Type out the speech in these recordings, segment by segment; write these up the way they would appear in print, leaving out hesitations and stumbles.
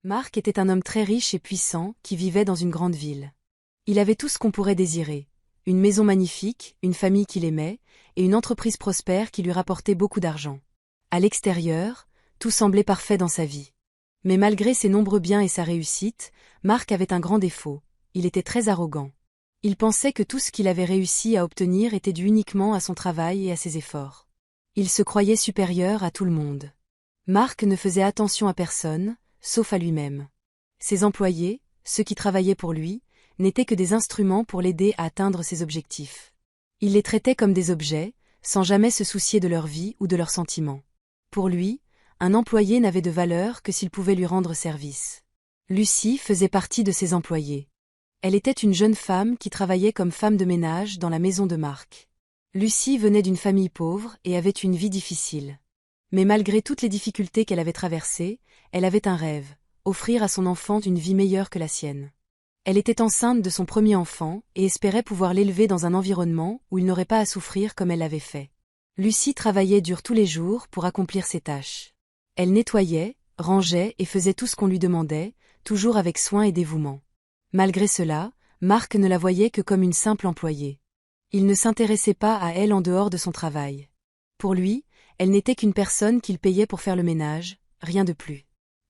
Marc était un homme très riche et puissant qui vivait dans une grande ville. Il avait tout ce qu'on pourrait désirer. Une maison magnifique, une famille qu'il aimait, et une entreprise prospère qui lui rapportait beaucoup d'argent. À l'extérieur, tout semblait parfait dans sa vie. Mais malgré ses nombreux biens et sa réussite, Marc avait un grand défaut. Il était très arrogant. Il pensait que tout ce qu'il avait réussi à obtenir était dû uniquement à son travail et à ses efforts. Il se croyait supérieur à tout le monde. Marc ne faisait attention à personne, sauf à lui-même. Ses employés, ceux qui travaillaient pour lui, n'étaient que des instruments pour l'aider à atteindre ses objectifs. Il les traitait comme des objets, sans jamais se soucier de leur vie ou de leurs sentiments. Pour lui, un employé n'avait de valeur que s'il pouvait lui rendre service. Lucie faisait partie de ses employés. Elle était une jeune femme qui travaillait comme femme de ménage dans la maison de Marc. Lucie venait d'une famille pauvre et avait une vie difficile. Mais malgré toutes les difficultés qu'elle avait traversées, elle avait un rêve, offrir à son enfant une vie meilleure que la sienne. Elle était enceinte de son premier enfant et espérait pouvoir l'élever dans un environnement où il n'aurait pas à souffrir comme elle l'avait fait. Lucie travaillait dur tous les jours pour accomplir ses tâches. Elle nettoyait, rangeait et faisait tout ce qu'on lui demandait, toujours avec soin et dévouement. Malgré cela, Marc ne la voyait que comme une simple employée. Il ne s'intéressait pas à elle en dehors de son travail. Pour lui, elle n'était qu'une personne qu'il payait pour faire le ménage, rien de plus.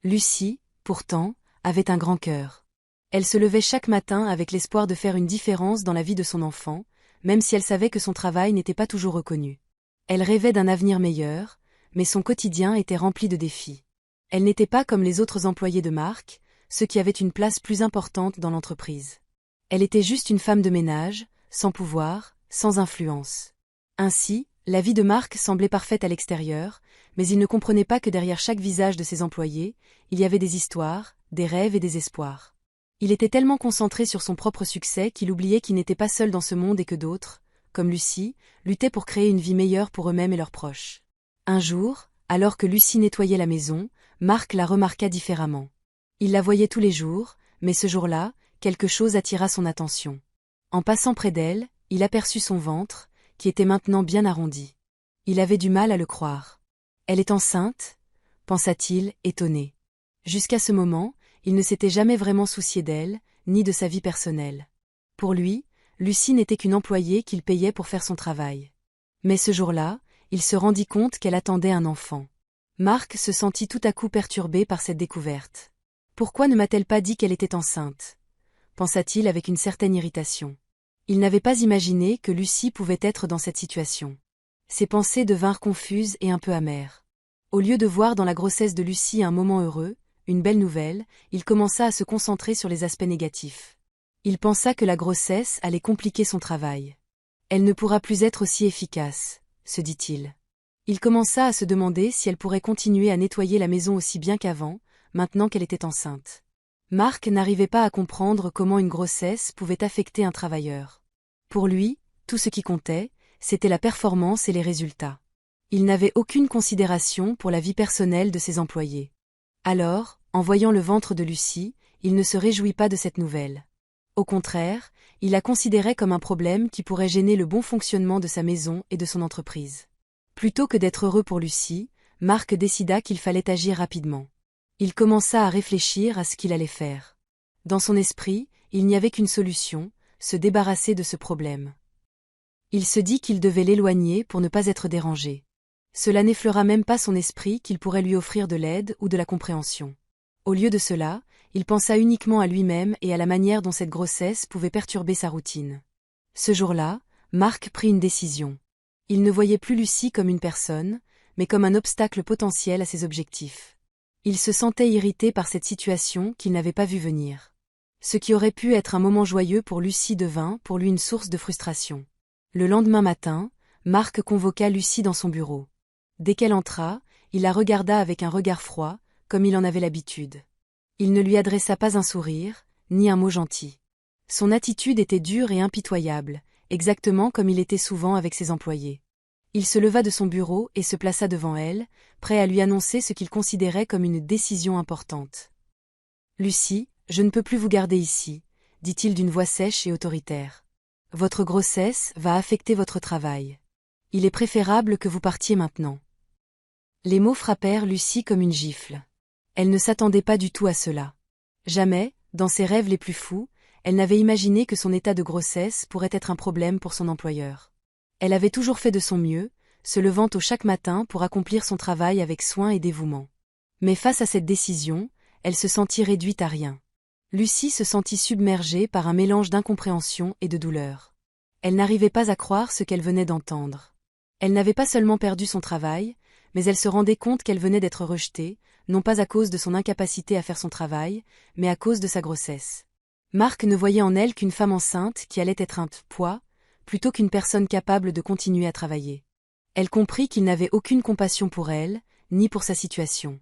Lucie, pourtant, avait un grand cœur. Elle se levait chaque matin avec l'espoir de faire une différence dans la vie de son enfant, même si elle savait que son travail n'était pas toujours reconnu. Elle rêvait d'un avenir meilleur, mais son quotidien était rempli de défis. Elle n'était pas comme les autres employés de Marc, ceux qui avaient une place plus importante dans l'entreprise. Elle était juste une femme de ménage, sans pouvoir, sans influence. Ainsi, la vie de Marc semblait parfaite à l'extérieur, mais il ne comprenait pas que derrière chaque visage de ses employés, il y avait des histoires, des rêves et des espoirs. Il était tellement concentré sur son propre succès qu'il oubliait qu'il n'était pas seul dans ce monde et que d'autres, comme Lucie, luttaient pour créer une vie meilleure pour eux-mêmes et leurs proches. Un jour, alors que Lucie nettoyait la maison, Marc la remarqua différemment. Il la voyait tous les jours, mais ce jour-là, quelque chose attira son attention. En passant près d'elle, il aperçut son ventre, qui était maintenant bien arrondi. Il avait du mal à le croire. Elle est enceinte, pensa-t-il, étonné. Jusqu'à ce moment, il ne s'était jamais vraiment soucié d'elle, ni de sa vie personnelle. Pour lui, Lucie n'était qu'une employée qu'il payait pour faire son travail. Mais ce jour-là, il se rendit compte qu'elle attendait un enfant. Marc se sentit tout à coup perturbé par cette découverte. Pourquoi ne m'a-t-elle pas dit qu'elle était enceinte ? Pensa-t-il avec une certaine irritation. Il n'avait pas imaginé que Lucie pouvait être dans cette situation. Ses pensées devinrent confuses et un peu amères. Au lieu de voir dans la grossesse de Lucie un moment heureux, une belle nouvelle, il commença à se concentrer sur les aspects négatifs. Il pensa que la grossesse allait compliquer son travail. Elle ne pourra plus être aussi efficace, se dit-il. Il commença à se demander si elle pourrait continuer à nettoyer la maison aussi bien qu'avant, maintenant qu'elle était enceinte. Marc n'arrivait pas à comprendre comment une grossesse pouvait affecter un travailleur. Pour lui, tout ce qui comptait, c'était la performance et les résultats. Il n'avait aucune considération pour la vie personnelle de ses employés. Alors, en voyant le ventre de Lucie, il ne se réjouit pas de cette nouvelle. Au contraire, il la considérait comme un problème qui pourrait gêner le bon fonctionnement de sa maison et de son entreprise. Plutôt que d'être heureux pour Lucie, Marc décida qu'il fallait agir rapidement. Il commença à réfléchir à ce qu'il allait faire. Dans son esprit, il n'y avait qu'une solution, se débarrasser de ce problème. Il se dit qu'il devait l'éloigner pour ne pas être dérangé. Cela n'effleura même pas son esprit qu'il pourrait lui offrir de l'aide ou de la compréhension. Au lieu de cela, il pensa uniquement à lui-même et à la manière dont cette grossesse pouvait perturber sa routine. Ce jour-là, Marc prit une décision. Il ne voyait plus Lucie comme une personne, mais comme un obstacle potentiel à ses objectifs. Il se sentait irrité par cette situation qu'il n'avait pas vue venir. Ce qui aurait pu être un moment joyeux pour Lucie devint pour lui une source de frustration. Le lendemain matin, Marc convoqua Lucie dans son bureau. Dès qu'elle entra, il la regarda avec un regard froid, comme il en avait l'habitude. Il ne lui adressa pas un sourire, ni un mot gentil. Son attitude était dure et impitoyable, exactement comme il était souvent avec ses employés. Il se leva de son bureau et se plaça devant elle, prêt à lui annoncer ce qu'il considérait comme une décision importante. « Lucie, je ne peux plus vous garder ici, » dit-il d'une voix sèche et autoritaire. « Votre grossesse va affecter votre travail. Il est préférable que vous partiez maintenant. » Les mots frappèrent Lucie comme une gifle. Elle ne s'attendait pas du tout à cela. Jamais, dans ses rêves les plus fous, elle n'avait imaginé que son état de grossesse pourrait être un problème pour son employeur. Elle avait toujours fait de son mieux, se levant tôt chaque matin pour accomplir son travail avec soin et dévouement. Mais face à cette décision, elle se sentit réduite à rien. Lucie se sentit submergée par un mélange d'incompréhension et de douleur. Elle n'arrivait pas à croire ce qu'elle venait d'entendre. Elle n'avait pas seulement perdu son travail, mais elle se rendait compte qu'elle venait d'être rejetée, non pas à cause de son incapacité à faire son travail, mais à cause de sa grossesse. Marc ne voyait en elle qu'une femme enceinte qui allait être un poids, plutôt qu'une personne capable de continuer à travailler. Elle comprit qu'il n'avait aucune compassion pour elle, ni pour sa situation.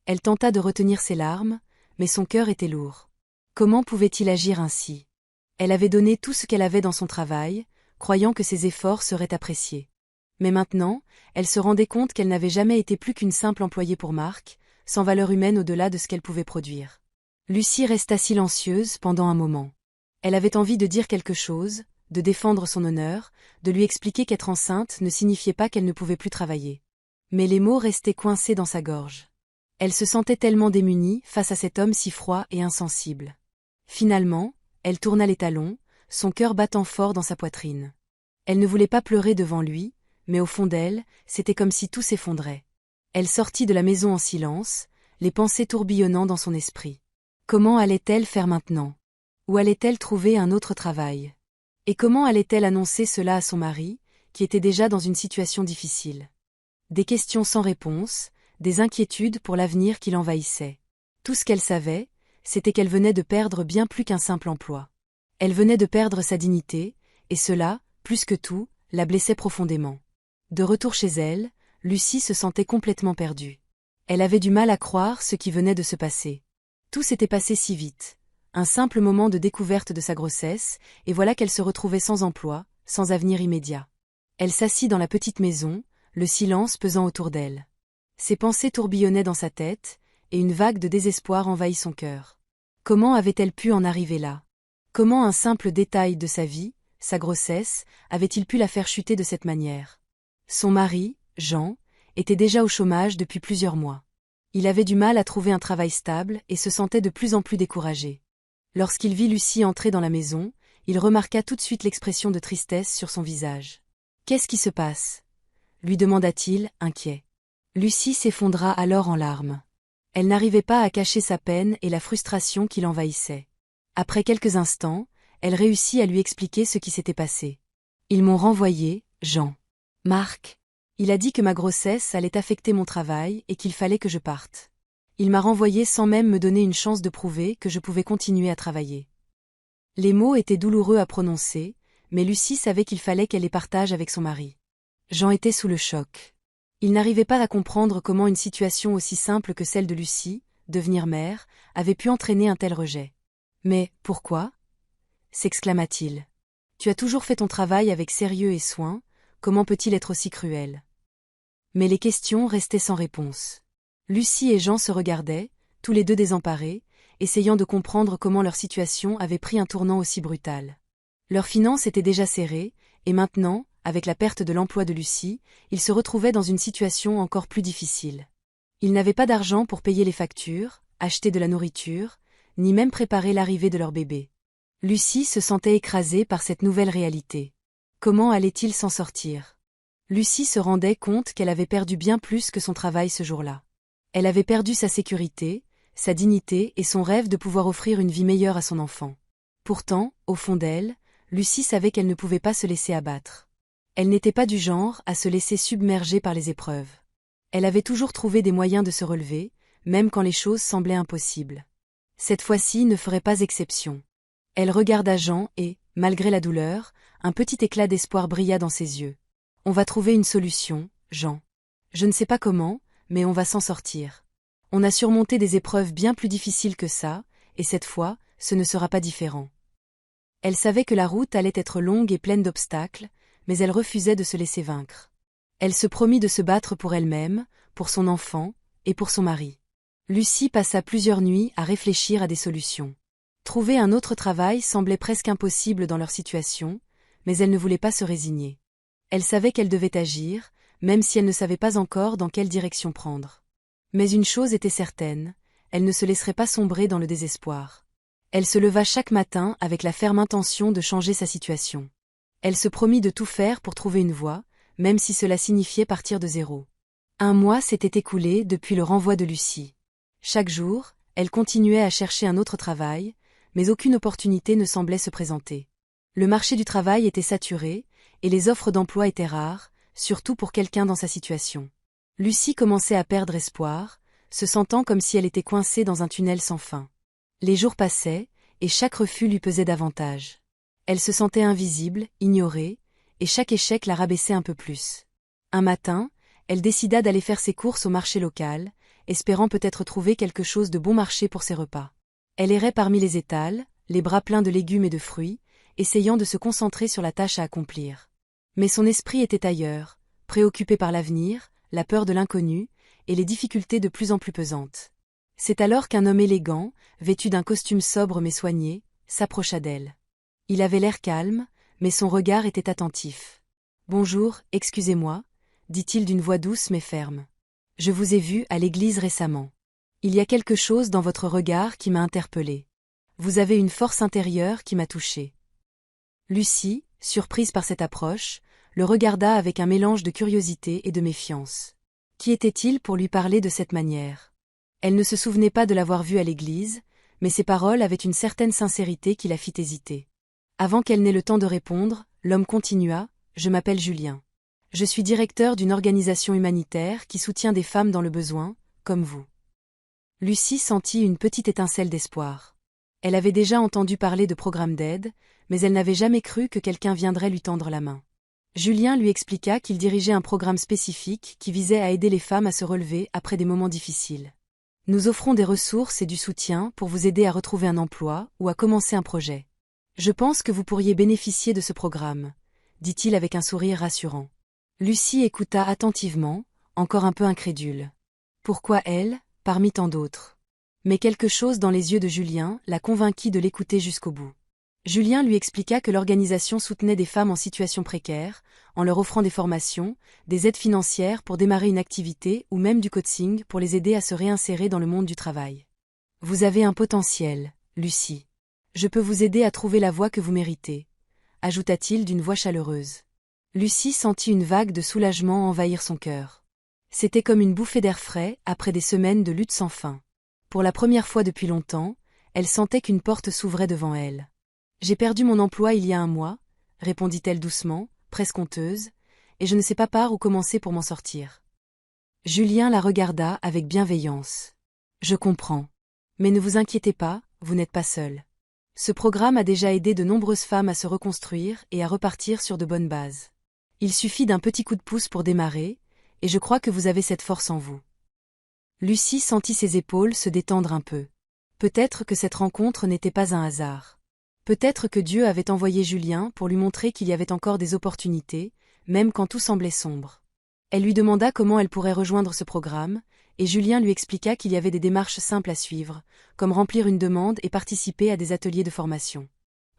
Elle tenta de retenir ses larmes, mais son cœur était lourd. Comment pouvait-il agir ainsi? Elle avait donné tout ce qu'elle avait dans son travail, croyant que ses efforts seraient appréciés. Mais maintenant, elle se rendait compte qu'elle n'avait jamais été plus qu'une simple employée pour Marc, sans valeur humaine au-delà de ce qu'elle pouvait produire. Lucie resta silencieuse pendant un moment. Elle avait envie de dire quelque chose, de défendre son honneur, de lui expliquer qu'être enceinte ne signifiait pas qu'elle ne pouvait plus travailler. Mais les mots restaient coincés dans sa gorge. Elle se sentait tellement démunie face à cet homme si froid et insensible. Finalement, elle tourna les talons, son cœur battant fort dans sa poitrine. Elle ne voulait pas pleurer devant lui, mais au fond d'elle, c'était comme si tout s'effondrait. Elle sortit de la maison en silence, les pensées tourbillonnant dans son esprit. Comment allait-elle faire maintenant? Où allait-elle trouver un autre travail? Et comment allait-elle annoncer cela à son mari, qui était déjà dans une situation difficile? Des questions sans réponse, des inquiétudes pour l'avenir qui l'envahissaient. Tout ce qu'elle savait, c'était qu'elle venait de perdre bien plus qu'un simple emploi. Elle venait de perdre sa dignité, et cela, plus que tout, la blessait profondément. De retour chez elle, Lucie se sentait complètement perdue. Elle avait du mal à croire ce qui venait de se passer. Tout s'était passé si vite. Un simple moment de découverte de sa grossesse, et voilà qu'elle se retrouvait sans emploi, sans avenir immédiat. Elle s'assit dans la petite maison, le silence pesant autour d'elle. Ses pensées tourbillonnaient dans sa tête, et une vague de désespoir envahit son cœur. Comment avait-elle pu en arriver là? Comment un simple détail de sa vie, sa grossesse, avait-il pu la faire chuter de cette manière? Son mari, Jean, était déjà au chômage depuis plusieurs mois. Il avait du mal à trouver un travail stable et se sentait de plus en plus découragé. Lorsqu'il vit Lucie entrer dans la maison, il remarqua tout de suite l'expression de tristesse sur son visage. « Qu'est-ce qui se passe ?» lui demanda-t-il, inquiet. Lucie s'effondra alors en larmes. Elle n'arrivait pas à cacher sa peine et la frustration qui l'envahissait. Après quelques instants, elle réussit à lui expliquer ce qui s'était passé. « Ils m'ont renvoyé, Jean. Marc. Il a dit que ma grossesse allait affecter mon travail et qu'il fallait que je parte. Il m'a renvoyé sans même me donner une chance de prouver que je pouvais continuer à travailler. » Les mots étaient douloureux à prononcer, mais Lucie savait qu'il fallait qu'elle les partage avec son mari. Jean était sous le choc. Il n'arrivait pas à comprendre comment une situation aussi simple que celle de Lucie, devenir mère, avait pu entraîner un tel rejet. « Mais, pourquoi » s'exclama-t-il. « Tu as toujours fait ton travail avec sérieux et soin, comment peut-il être aussi cruel ?» Mais les questions restaient sans réponse. Lucie et Jean se regardaient, tous les deux désemparés, essayant de comprendre comment leur situation avait pris un tournant aussi brutal. Leurs finances étaient déjà serrées, et maintenant, avec la perte de l'emploi de Lucie, ils se retrouvaient dans une situation encore plus difficile. Ils n'avaient pas d'argent pour payer les factures, acheter de la nourriture, ni même préparer l'arrivée de leur bébé. Lucie se sentait écrasée par cette nouvelle réalité. Comment allait-il s'en sortir? Lucie se rendait compte qu'elle avait perdu bien plus que son travail ce jour-là. Elle avait perdu sa sécurité, sa dignité et son rêve de pouvoir offrir une vie meilleure à son enfant. Pourtant, au fond d'elle, Lucie savait qu'elle ne pouvait pas se laisser abattre. Elle n'était pas du genre à se laisser submerger par les épreuves. Elle avait toujours trouvé des moyens de se relever, même quand les choses semblaient impossibles. Cette fois-ci ne ferait pas exception. Elle regarda Jean et, malgré la douleur, un petit éclat d'espoir brilla dans ses yeux. « On va trouver une solution, Jean. Je ne sais pas comment, mais on va s'en sortir. On a surmonté des épreuves bien plus difficiles que ça, et cette fois, ce ne sera pas différent. » Elle savait que la route allait être longue et pleine d'obstacles, mais elle refusait de se laisser vaincre. Elle se promit de se battre pour elle-même, pour son enfant, et pour son mari. Lucie passa plusieurs nuits à réfléchir à des solutions. Trouver un autre travail semblait presque impossible dans leur situation, mais elle ne voulait pas se résigner. Elle savait qu'elle devait agir, même si elle ne savait pas encore dans quelle direction prendre. Mais une chose était certaine, elle ne se laisserait pas sombrer dans le désespoir. Elle se leva chaque matin avec la ferme intention de changer sa situation. Elle se promit de tout faire pour trouver une voie, même si cela signifiait partir de zéro. Un mois s'était écoulé depuis le renvoi de Lucie. Chaque jour, elle continuait à chercher un autre travail, mais aucune opportunité ne semblait se présenter. Le marché du travail était saturé, et les offres d'emploi étaient rares, surtout pour quelqu'un dans sa situation. Lucie commençait à perdre espoir, se sentant comme si elle était coincée dans un tunnel sans fin. Les jours passaient, et chaque refus lui pesait davantage. Elle se sentait invisible, ignorée, et chaque échec la rabaissait un peu plus. Un matin, elle décida d'aller faire ses courses au marché local, espérant peut-être trouver quelque chose de bon marché pour ses repas. Elle errait parmi les étals, les bras pleins de légumes et de fruits, essayant de se concentrer sur la tâche à accomplir. Mais son esprit était ailleurs, préoccupé par l'avenir, la peur de l'inconnu, et les difficultés de plus en plus pesantes. C'est alors qu'un homme élégant, vêtu d'un costume sobre mais soigné, s'approcha d'elle. Il avait l'air calme, mais son regard était attentif. « Bonjour, excusez-moi » dit-il d'une voix douce mais ferme. « Je vous ai vu à l'église récemment. Il y a quelque chose dans votre regard qui m'a interpellée. Vous avez une force intérieure qui m'a touchée. » Lucie, surprise par cette approche, le regarda avec un mélange de curiosité et de méfiance. Qui était-il pour lui parler de cette manière? Elle ne se souvenait pas de l'avoir vu à l'église, mais ses paroles avaient une certaine sincérité qui la fit hésiter. Avant qu'elle n'ait le temps de répondre, l'homme continua, « Je m'appelle Julien. Je suis directeur d'une organisation humanitaire qui soutient des femmes dans le besoin, comme vous. » Lucie sentit une petite étincelle d'espoir. Elle avait déjà entendu parler de programmes d'aide, mais elle n'avait jamais cru que quelqu'un viendrait lui tendre la main. Julien lui expliqua qu'il dirigeait un programme spécifique qui visait à aider les femmes à se relever après des moments difficiles. « Nous offrons des ressources et du soutien pour vous aider à retrouver un emploi ou à commencer un projet. Je pense que vous pourriez bénéficier de ce programme, » dit-il avec un sourire rassurant. Lucie écouta attentivement, encore un peu incrédule. Pourquoi elle, parmi tant d'autres? Mais quelque chose dans les yeux de Julien la convainquit de l'écouter jusqu'au bout. Julien lui expliqua que l'organisation soutenait des femmes en situation précaire, en leur offrant des formations, des aides financières pour démarrer une activité ou même du coaching pour les aider à se réinsérer dans le monde du travail. « Vous avez un potentiel, Lucie. Je peux vous aider à trouver la voie que vous méritez, » ajouta-t-il d'une voix chaleureuse. Lucie sentit une vague de soulagement envahir son cœur. C'était comme une bouffée d'air frais après des semaines de lutte sans fin. Pour la première fois depuis longtemps, elle sentait qu'une porte s'ouvrait devant elle. « J'ai perdu mon emploi il y a un mois, » répondit-elle doucement, presque honteuse, « et je ne sais pas par où commencer pour m'en sortir. » Julien la regarda avec bienveillance. « Je comprends. Mais ne vous inquiétez pas, vous n'êtes pas seule. Ce programme a déjà aidé de nombreuses femmes à se reconstruire et à repartir sur de bonnes bases. Il suffit d'un petit coup de pouce pour démarrer, et je crois que vous avez cette force en vous. » Lucie sentit ses épaules se détendre un peu. Peut-être que cette rencontre n'était pas un hasard. Peut-être que Dieu avait envoyé Julien pour lui montrer qu'il y avait encore des opportunités, même quand tout semblait sombre. Elle lui demanda comment elle pourrait rejoindre ce programme, et Julien lui expliqua qu'il y avait des démarches simples à suivre, comme remplir une demande et participer à des ateliers de formation.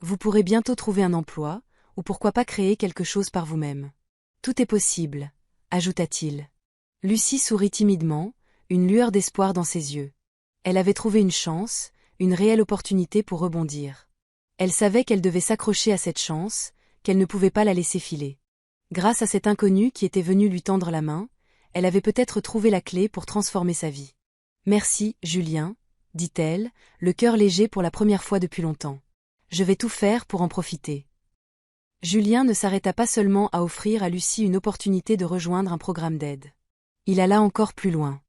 Vous pourrez bientôt trouver un emploi, ou pourquoi pas créer quelque chose par vous-même. Tout est possible, ajouta-t-il. Lucie sourit timidement, une lueur d'espoir dans ses yeux. Elle avait trouvé une chance, une réelle opportunité pour rebondir. Elle savait qu'elle devait s'accrocher à cette chance, qu'elle ne pouvait pas la laisser filer. Grâce à cet inconnu qui était venu lui tendre la main, elle avait peut-être trouvé la clé pour transformer sa vie. « Merci, Julien, » dit-elle, le cœur léger pour la première fois depuis longtemps. « Je vais tout faire pour en profiter. » Julien ne s'arrêta pas seulement à offrir à Lucie une opportunité de rejoindre un programme d'aide. Il alla encore plus loin.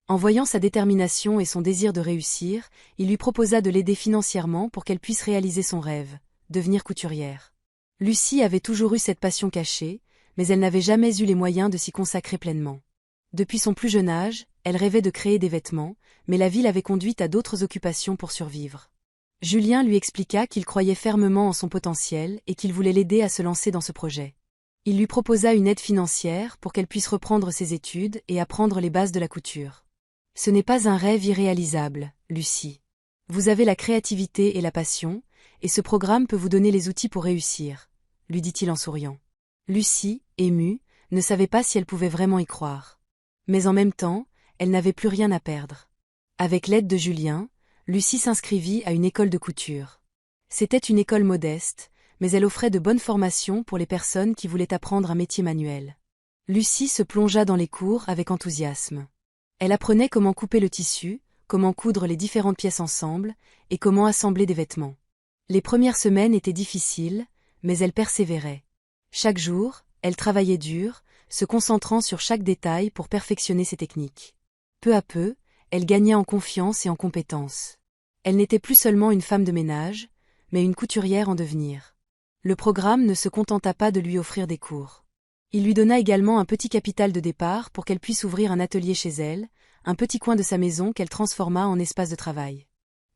En voyant sa détermination et son désir de réussir, il lui proposa de l'aider financièrement pour qu'elle puisse réaliser son rêve, devenir couturière. Lucie avait toujours eu cette passion cachée, mais elle n'avait jamais eu les moyens de s'y consacrer pleinement. Depuis son plus jeune âge, elle rêvait de créer des vêtements, mais la vie l'avait conduite à d'autres occupations pour survivre. Julien lui expliqua qu'il croyait fermement en son potentiel et qu'il voulait l'aider à se lancer dans ce projet. Il lui proposa une aide financière pour qu'elle puisse reprendre ses études et apprendre les bases de la couture. « Ce n'est pas un rêve irréalisable, Lucie. Vous avez la créativité et la passion, et ce programme peut vous donner les outils pour réussir, » lui dit-il en souriant. Lucie, émue, ne savait pas si elle pouvait vraiment y croire. Mais en même temps, elle n'avait plus rien à perdre. Avec l'aide de Julien, Lucie s'inscrivit à une école de couture. C'était une école modeste, mais elle offrait de bonnes formations pour les personnes qui voulaient apprendre un métier manuel. Lucie se plongea dans les cours avec enthousiasme. Elle apprenait comment couper le tissu, comment coudre les différentes pièces ensemble, et comment assembler des vêtements. Les premières semaines étaient difficiles, mais elle persévérait. Chaque jour, elle travaillait dur, se concentrant sur chaque détail pour perfectionner ses techniques. Peu à peu, elle gagna en confiance et en compétence. Elle n'était plus seulement une femme de ménage, mais une couturière en devenir. Le programme ne se contenta pas de lui offrir des cours. Il lui donna également un petit capital de départ pour qu'elle puisse ouvrir un atelier chez elle, un petit coin de sa maison qu'elle transforma en espace de travail.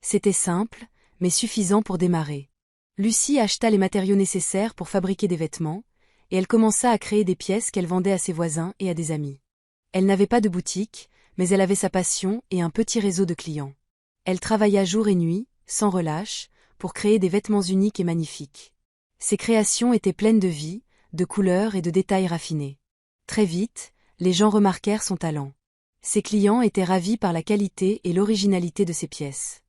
C'était simple, mais suffisant pour démarrer. Lucie acheta les matériaux nécessaires pour fabriquer des vêtements, et elle commença à créer des pièces qu'elle vendait à ses voisins et à des amis. Elle n'avait pas de boutique, mais elle avait sa passion et un petit réseau de clients. Elle travailla jour et nuit, sans relâche, pour créer des vêtements uniques et magnifiques. Ses créations étaient pleines de vie, de couleurs et de détails raffinés. Très vite, les gens remarquèrent son talent. Ses clients étaient ravis par la qualité et l'originalité de ses pièces.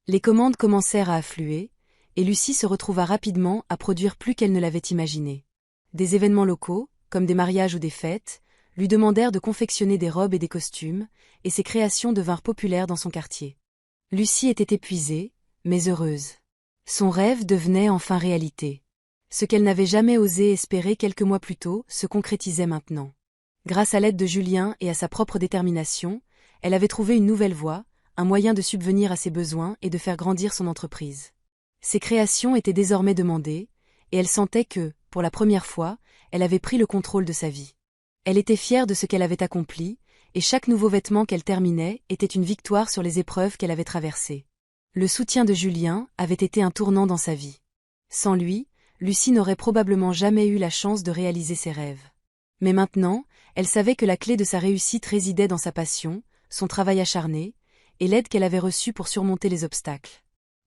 Les commandes commencèrent à affluer, et Lucie se retrouva rapidement à produire plus qu'elle ne l'avait imaginé. Des événements locaux, comme des mariages ou des fêtes, lui demandèrent de confectionner des robes et des costumes, et ses créations devinrent populaires dans son quartier. Lucie était épuisée, mais heureuse. Son rêve devenait enfin réalité. Ce qu'elle n'avait jamais osé espérer quelques mois plus tôt se concrétisait maintenant. Grâce à l'aide de Julien et à sa propre détermination, elle avait trouvé une nouvelle voie, un moyen de subvenir à ses besoins et de faire grandir son entreprise. Ses créations étaient désormais demandées, et elle sentait que, pour la première fois, elle avait pris le contrôle de sa vie. Elle était fière de ce qu'elle avait accompli, et chaque nouveau vêtement qu'elle terminait était une victoire sur les épreuves qu'elle avait traversées. Le soutien de Julien avait été un tournant dans sa vie. Sans lui, Lucie n'aurait probablement jamais eu la chance de réaliser ses rêves. Mais maintenant, elle savait que la clé de sa réussite résidait dans sa passion, son travail acharné, et l'aide qu'elle avait reçue pour surmonter les obstacles.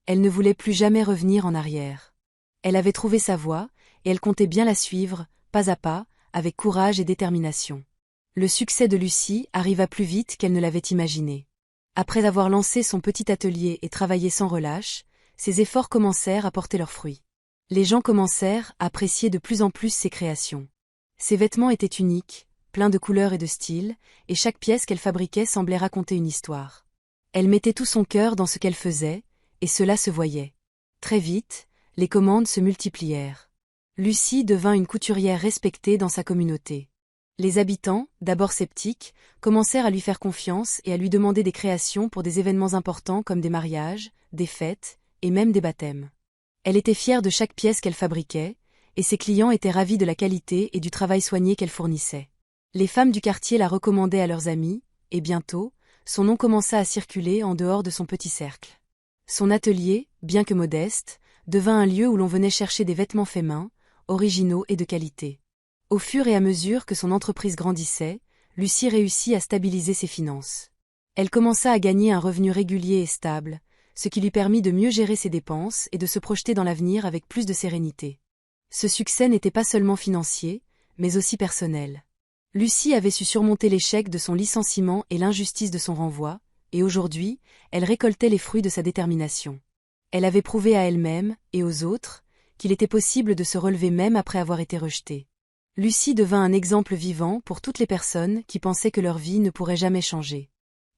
Elle ne voulait plus jamais revenir en arrière. Elle avait trouvé sa voie, et elle comptait bien la suivre, pas à pas, avec courage et détermination. Le succès de Lucie arriva plus vite qu'elle ne l'avait imaginé. Après avoir lancé son petit atelier et travaillé sans relâche, ses efforts commencèrent à porter leurs fruits. Les gens commencèrent à apprécier de plus en plus ses créations. Ses vêtements étaient uniques, pleins de couleurs et de styles, et chaque pièce qu'elle fabriquait semblait raconter une histoire. Elle mettait tout son cœur dans ce qu'elle faisait, et cela se voyait. Très vite, les commandes se multiplièrent. Lucie devint une couturière respectée dans sa communauté. Les habitants, d'abord sceptiques, commencèrent à lui faire confiance et à lui demander des créations pour des événements importants comme des mariages, des fêtes, et même des baptêmes. Elle était fière de chaque pièce qu'elle fabriquait, et ses clients étaient ravis de la qualité et du travail soigné qu'elle fournissait. Les femmes du quartier la recommandaient à leurs amis, et bientôt, son nom commença à circuler en dehors de son petit cercle. Son atelier, bien que modeste, devint un lieu où l'on venait chercher des vêtements faits main, originaux et de qualité. Au fur et à mesure que son entreprise grandissait, Lucie réussit à stabiliser ses finances. Elle commença à gagner un revenu régulier et stable, ce qui lui permit de mieux gérer ses dépenses et de se projeter dans l'avenir avec plus de sérénité. Ce succès n'était pas seulement financier, mais aussi personnel. Lucie avait su surmonter l'échec de son licenciement et l'injustice de son renvoi, et aujourd'hui, elle récoltait les fruits de sa détermination. Elle avait prouvé à elle-même, et aux autres, qu'il était possible de se relever même après avoir été rejetée. Lucie devint un exemple vivant pour toutes les personnes qui pensaient que leur vie ne pourrait jamais changer.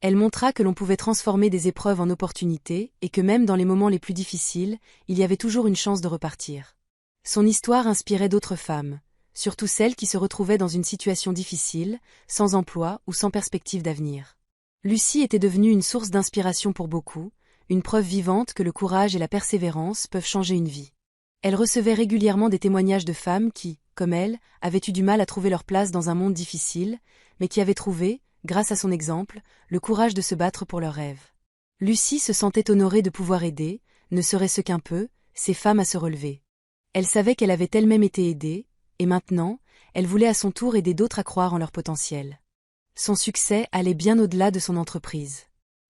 Elle montra que l'on pouvait transformer des épreuves en opportunités et que même dans les moments les plus difficiles, il y avait toujours une chance de repartir. Son histoire inspirait d'autres femmes, surtout celles qui se retrouvaient dans une situation difficile, sans emploi ou sans perspective d'avenir. Lucie était devenue une source d'inspiration pour beaucoup, une preuve vivante que le courage et la persévérance peuvent changer une vie. Elle recevait régulièrement des témoignages de femmes qui, comme elle, avaient eu du mal à trouver leur place dans un monde difficile, mais qui avaient trouvé, grâce à son exemple, le courage de se battre pour leurs rêves. Lucie se sentait honorée de pouvoir aider, ne serait-ce qu'un peu, ces femmes à se relever. Elle savait qu'elle avait elle-même été aidée, et maintenant, elle voulait à son tour aider d'autres à croire en leur potentiel. Son succès allait bien au-delà de son entreprise.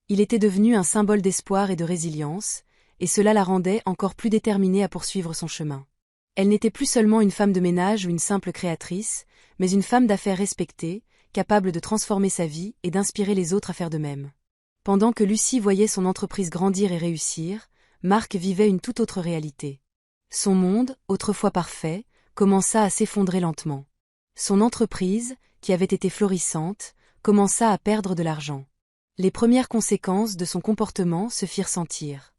Il était devenu un symbole d'espoir et de résilience, et cela la rendait encore plus déterminée à poursuivre son chemin. Elle n'était plus seulement une femme de ménage ou une simple créatrice, mais une femme d'affaires respectée, capable de transformer sa vie et d'inspirer les autres à faire de même. Pendant que Lucie voyait son entreprise grandir et réussir, Marc vivait une toute autre réalité. Son monde, autrefois parfait, commença à s'effondrer lentement. Son entreprise, qui avait été florissante, commença à perdre de l'argent. Les premières conséquences de son comportement se firent sentir.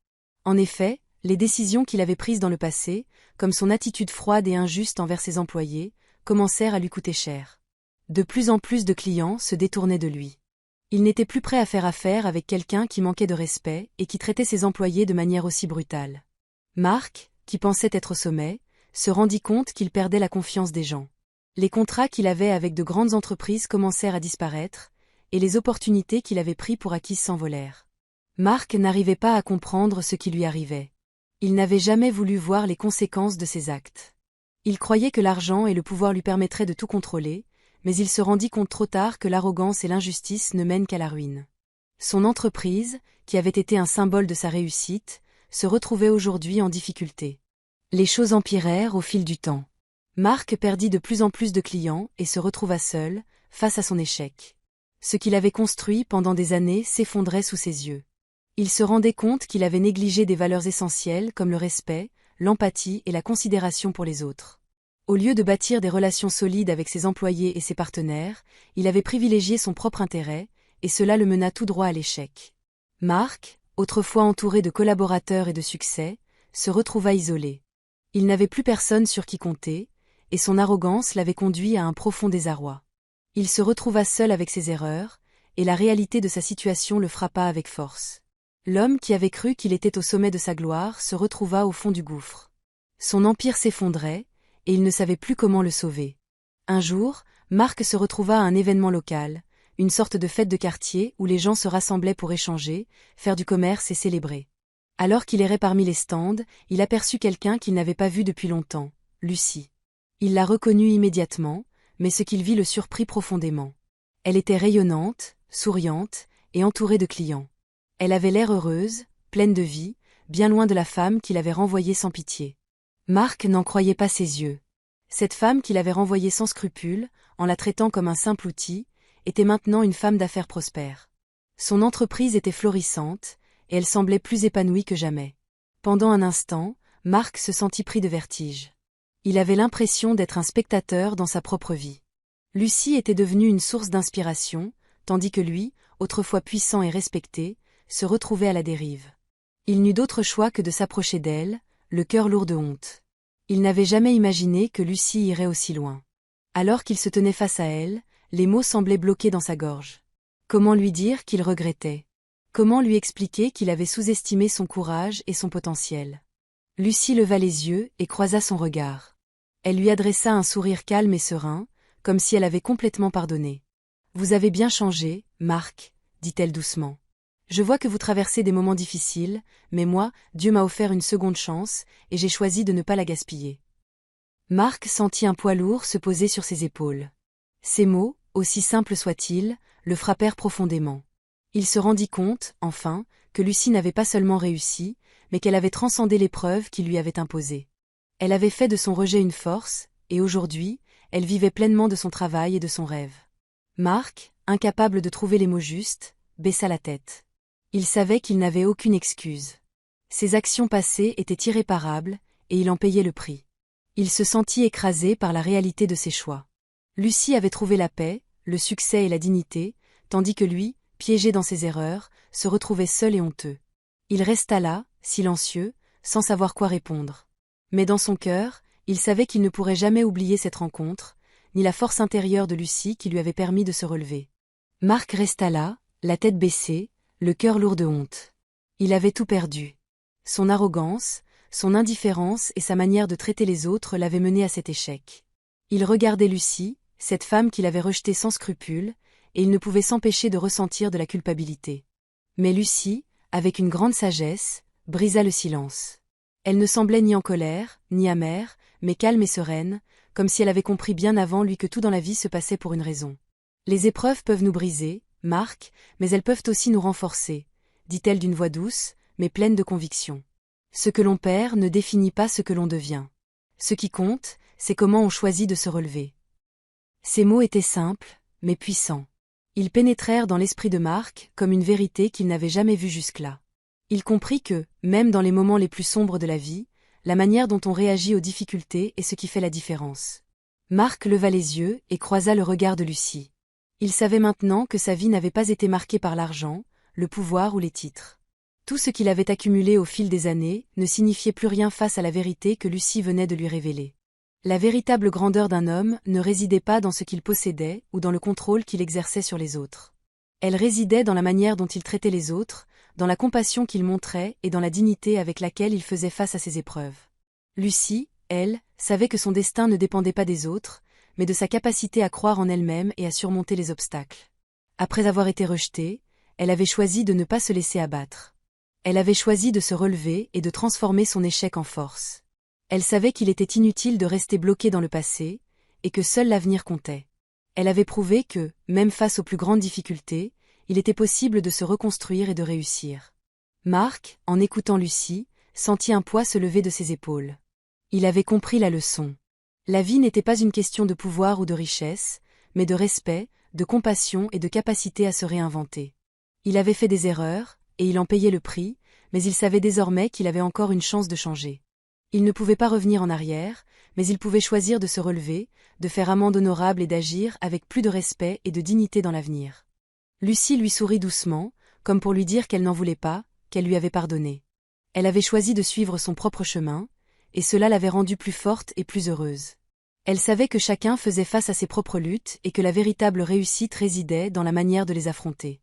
En effet, les décisions qu'il avait prises dans le passé, comme son attitude froide et injuste envers ses employés, commencèrent à lui coûter cher. De plus en plus de clients se détournaient de lui. Il n'était plus prêt à faire affaire avec quelqu'un qui manquait de respect et qui traitait ses employés de manière aussi brutale. Marc, qui pensait être au sommet, se rendit compte qu'il perdait la confiance des gens. Les contrats qu'il avait avec de grandes entreprises commencèrent à disparaître, et les opportunités qu'il avait prises pour acquises s'envolèrent. Marc n'arrivait pas à comprendre ce qui lui arrivait. Il n'avait jamais voulu voir les conséquences de ses actes. Il croyait que l'argent et le pouvoir lui permettraient de tout contrôler, mais il se rendit compte trop tard que l'arrogance et l'injustice ne mènent qu'à la ruine. Son entreprise, qui avait été un symbole de sa réussite, se retrouvait aujourd'hui en difficulté. Les choses empirèrent au fil du temps. Marc perdit de plus en plus de clients et se retrouva seul, face à son échec. Ce qu'il avait construit pendant des années s'effondrait sous ses yeux. Il se rendait compte qu'il avait négligé des valeurs essentielles comme le respect, l'empathie et la considération pour les autres. Au lieu de bâtir des relations solides avec ses employés et ses partenaires, il avait privilégié son propre intérêt, et cela le mena tout droit à l'échec. Marc, autrefois entouré de collaborateurs et de succès, se retrouva isolé. Il n'avait plus personne sur qui compter, et son arrogance l'avait conduit à un profond désarroi. Il se retrouva seul avec ses erreurs, et la réalité de sa situation le frappa avec force. L'homme qui avait cru qu'il était au sommet de sa gloire se retrouva au fond du gouffre. Son empire s'effondrait, et il ne savait plus comment le sauver. Un jour, Marc se retrouva à un événement local, une sorte de fête de quartier où les gens se rassemblaient pour échanger, faire du commerce et célébrer. Alors qu'il errait parmi les stands, il aperçut quelqu'un qu'il n'avait pas vu depuis longtemps, Lucie. Il la reconnut immédiatement, mais ce qu'il vit le surprit profondément. Elle était rayonnante, souriante, et entourée de clients. Elle avait l'air heureuse, pleine de vie, bien loin de la femme qu'il avait renvoyée sans pitié. Marc n'en croyait pas ses yeux. Cette femme qu'il avait renvoyée sans scrupule, en la traitant comme un simple outil, était maintenant une femme d'affaires prospère. Son entreprise était florissante, et elle semblait plus épanouie que jamais. Pendant un instant, Marc se sentit pris de vertige. Il avait l'impression d'être un spectateur dans sa propre vie. Lucie était devenue une source d'inspiration, tandis que lui, autrefois puissant et respecté, se retrouvait à la dérive. Il n'eut d'autre choix que de s'approcher d'elle, le cœur lourd de honte. Il n'avait jamais imaginé que Lucie irait aussi loin. Alors qu'il se tenait face à elle, les mots semblaient bloqués dans sa gorge. Comment lui dire qu'il regrettait? Comment lui expliquer qu'il avait sous-estimé son courage et son potentiel? Lucie leva les yeux et croisa son regard. Elle lui adressa un sourire calme et serein, comme si elle avait complètement pardonné. « Vous avez bien changé, Marc, » dit-elle doucement. « Je vois que vous traversez des moments difficiles, mais moi, Dieu m'a offert une seconde chance, et j'ai choisi de ne pas la gaspiller. » Marc sentit un poids lourd se poser sur ses épaules. Ces mots, aussi simples soient-ils, le frappèrent profondément. Il se rendit compte, enfin, que Lucie n'avait pas seulement réussi, mais qu'elle avait transcendé l'épreuve qui lui avait imposée. Elle avait fait de son rejet une force, et aujourd'hui, elle vivait pleinement de son travail et de son rêve. Marc, incapable de trouver les mots justes, baissa la tête. Il savait qu'il n'avait aucune excuse. Ses actions passées étaient irréparables, et il en payait le prix. Il se sentit écrasé par la réalité de ses choix. Lucie avait trouvé la paix, le succès et la dignité, tandis que lui, piégé dans ses erreurs, se retrouvait seul et honteux. Il resta là, silencieux, sans savoir quoi répondre. Mais dans son cœur, il savait qu'il ne pourrait jamais oublier cette rencontre, ni la force intérieure de Lucie qui lui avait permis de se relever. Marc resta là, la tête baissée, le cœur lourd de honte. Il avait tout perdu. Son arrogance, son indifférence et sa manière de traiter les autres l'avaient mené à cet échec. Il regardait Lucie, cette femme qu'il avait rejetée sans scrupule, et il ne pouvait s'empêcher de ressentir de la culpabilité. Mais Lucie, avec une grande sagesse, brisa le silence. Elle ne semblait ni en colère, ni amère, mais calme et sereine, comme si elle avait compris bien avant lui que tout dans la vie se passait pour une raison. Les épreuves peuvent nous briser, Marc, mais elles peuvent aussi nous renforcer, dit-elle d'une voix douce, mais pleine de conviction. Ce que l'on perd ne définit pas ce que l'on devient. Ce qui compte, c'est comment on choisit de se relever. Ces mots étaient simples, mais puissants. Ils pénétrèrent dans l'esprit de Marc comme une vérité qu'il n'avait jamais vue jusque-là. Il comprit que, même dans les moments les plus sombres de la vie, la manière dont on réagit aux difficultés est ce qui fait la différence. Marc leva les yeux et croisa le regard de Lucie. Il savait maintenant que sa vie n'avait pas été marquée par l'argent, le pouvoir ou les titres. Tout ce qu'il avait accumulé au fil des années ne signifiait plus rien face à la vérité que Lucie venait de lui révéler. La véritable grandeur d'un homme ne résidait pas dans ce qu'il possédait ou dans le contrôle qu'il exerçait sur les autres. Elle résidait dans la manière dont il traitait les autres, dans la compassion qu'il montrait et dans la dignité avec laquelle il faisait face à ses épreuves. Lucie, elle, savait que son destin ne dépendait pas des autres, mais de sa capacité à croire en elle-même et à surmonter les obstacles. Après avoir été rejetée, elle avait choisi de ne pas se laisser abattre. Elle avait choisi de se relever et de transformer son échec en force. Elle savait qu'il était inutile de rester bloquée dans le passé, et que seul l'avenir comptait. Elle avait prouvé que, même face aux plus grandes difficultés, il était possible de se reconstruire et de réussir. Marc, en écoutant Lucie, sentit un poids se lever de ses épaules. Il avait compris la leçon. La vie n'était pas une question de pouvoir ou de richesse, mais de respect, de compassion et de capacité à se réinventer. Il avait fait des erreurs, et il en payait le prix, mais il savait désormais qu'il avait encore une chance de changer. Il ne pouvait pas revenir en arrière, mais il pouvait choisir de se relever, de faire amende honorable et d'agir avec plus de respect et de dignité dans l'avenir. Lucie lui sourit doucement, comme pour lui dire qu'elle n'en voulait pas, qu'elle lui avait pardonné. Elle avait choisi de suivre son propre chemin, et cela l'avait rendue plus forte et plus heureuse. Elle savait que chacun faisait face à ses propres luttes et que la véritable réussite résidait dans la manière de les affronter.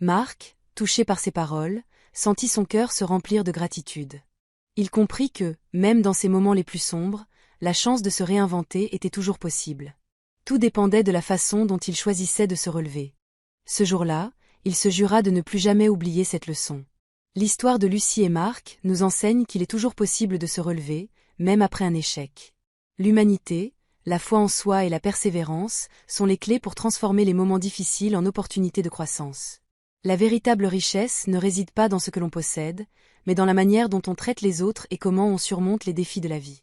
Marc, touché par ces paroles, sentit son cœur se remplir de gratitude. Il comprit que, même dans ces moments les plus sombres, la chance de se réinventer était toujours possible. Tout dépendait de la façon dont il choisissait de se relever. Ce jour-là, il se jura de ne plus jamais oublier cette leçon. L'histoire de Lucie et Marc nous enseigne qu'il est toujours possible de se relever, même après un échec. L'humanité, la foi en soi et la persévérance sont les clés pour transformer les moments difficiles en opportunités de croissance. La véritable richesse ne réside pas dans ce que l'on possède, mais dans la manière dont on traite les autres et comment on surmonte les défis de la vie.